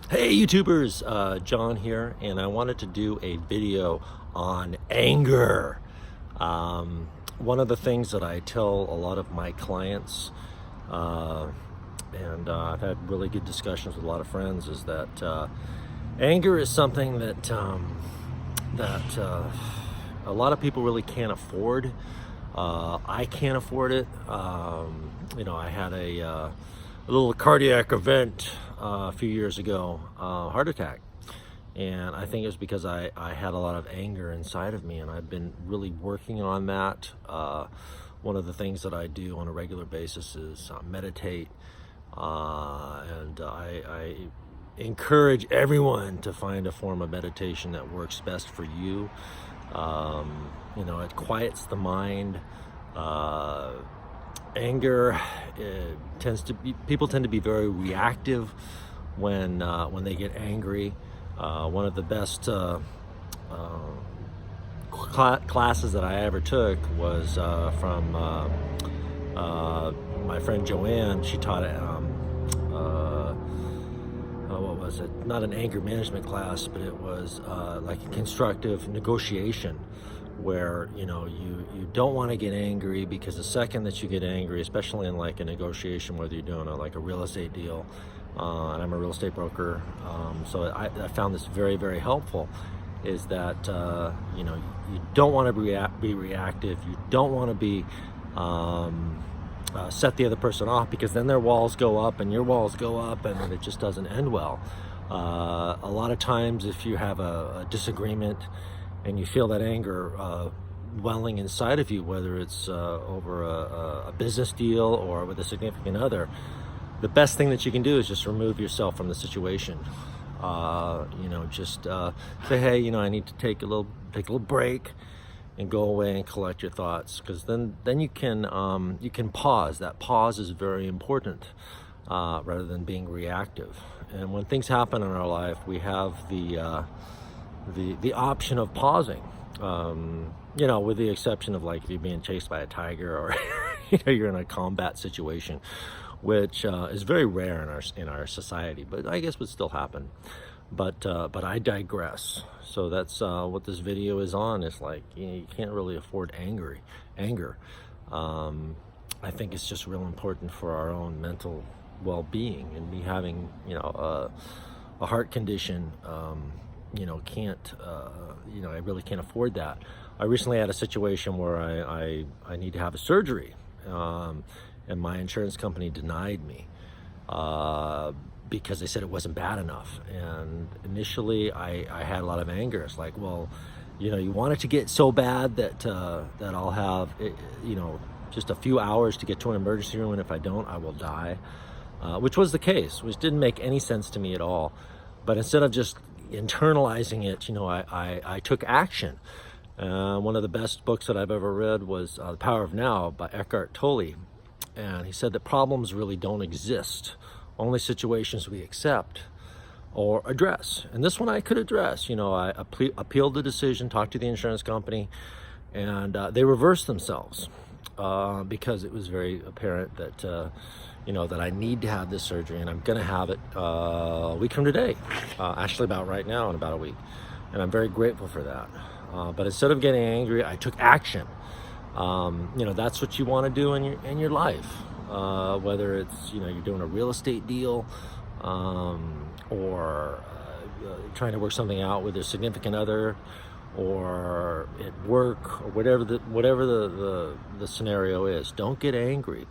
Hey YouTubers, John here, and I wanted to do a video on anger. One of the things that I tell a lot of my clients, and I've had really good discussions with a lot of friends, is that anger is something that a lot of people really can't afford. I can't afford it. I had a little cardiac event a few years ago, heart attack. And I think it was because I had a lot of anger inside of me, and I've been really working on that. One of the things that I do on a regular basis is meditate. And I encourage everyone to find a form of meditation that works best for you. It quiets the mind. Anger people tend to be very reactive when they get angry. One of the best classes that I ever took was from my friend Joanne. She taught what was it? Not an anger management class, but it was like a constructive negotiation, where you don't want to get angry, because the second that you get angry, especially in like a negotiation, whether you're doing like a real estate deal, and I'm a real estate broker, so I found this very, very helpful, is that you don't want to be reactive. You don't want to be set the other person off, because then their walls go up and your walls go up, and then it just doesn't end well. A lot of times, if you have a disagreement and you feel that anger welling inside of you, whether it's over a business deal or with a significant other, the best thing that you can do is just remove yourself from the situation. Just say, hey, I need to take a little break and go away and collect your thoughts, because then you can pause. That pause is very important, rather than being reactive. And when things happen in our life, we have the option of pausing, with the exception of like if you're being chased by a tiger, or you're in a combat situation, which is very rare in our society, but I guess would still happen. But I digress. So that's what this video is on. It's like, you can't really afford anger. I think it's just real important for our own mental well-being, and me having a heart condition. I really can't afford that. I recently had a situation where I need to have a surgery, and my insurance company denied me because they said it wasn't bad enough. And initially I had a lot of anger. It's like, well, you want it to get so bad that I'll have just a few hours to get to an emergency room, and if I don't, I will die, which was the case, which didn't make any sense to me at all. But instead of just internalizing it, I took action. One of the best books that I've ever read was The Power of Now by Eckhart Tolle. And he said that problems really don't exist, only situations we accept or address. And this one I could address. I appealed the decision, talked to the insurance company, and they reversed themselves, because it was very apparent that that I need to have this surgery, and I'm going to have it a week from today, actually about right now, in about a week. And I'm very grateful for that. But instead of getting angry, I took action. That's what you want to do in your life, whether it's you're doing a real estate deal, or trying to work something out with a significant other, or at work, or whatever the scenario is. Don't get angry.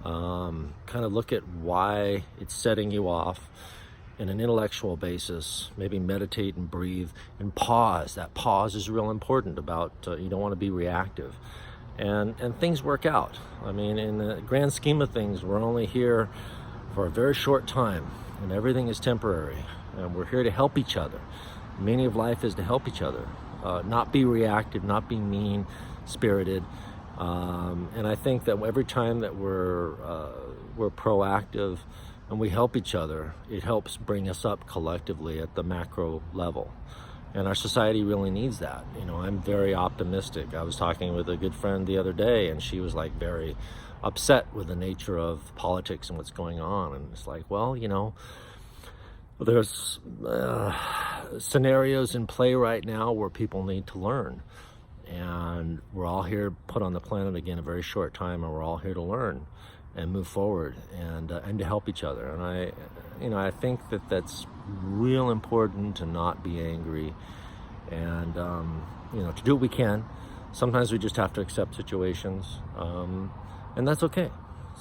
Kind of look at why it's setting you off in an intellectual basis. Maybe meditate and breathe and pause. That pause is real important. About you don't want to be reactive, and things work out. I mean, in the grand scheme of things, we're only here for a very short time, and everything is temporary, and we're here to help each other. The meaning of life is to help each other, not be reactive, not be mean spirited. And I think that every time that we're proactive and we help each other, it helps bring us up collectively at the macro level. And our society really needs that. I'm very optimistic. I was talking with a good friend the other day, and she was like very upset with the nature of politics and what's going on. And it's like, well, there's scenarios in play right now where people need to learn, and we're all here put on the planet again a very short time, and we're all here to learn and move forward and to help each other. And I think that that's real important, to not be angry, and to do what we can. Sometimes we just have to accept situations, and that's okay.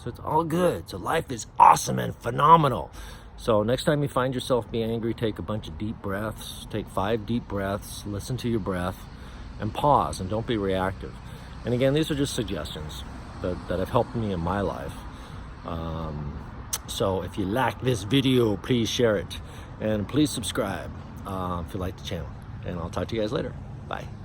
So it's all good. So life is awesome and phenomenal. So next time you find yourself being angry, take a bunch of deep breaths. Take 5 deep breaths, listen to your breath, and pause, and don't be reactive. And again, these are just suggestions that have helped me in my life. So if you like this video, please share it, and please subscribe if you like the channel. And I'll talk to you guys later. Bye.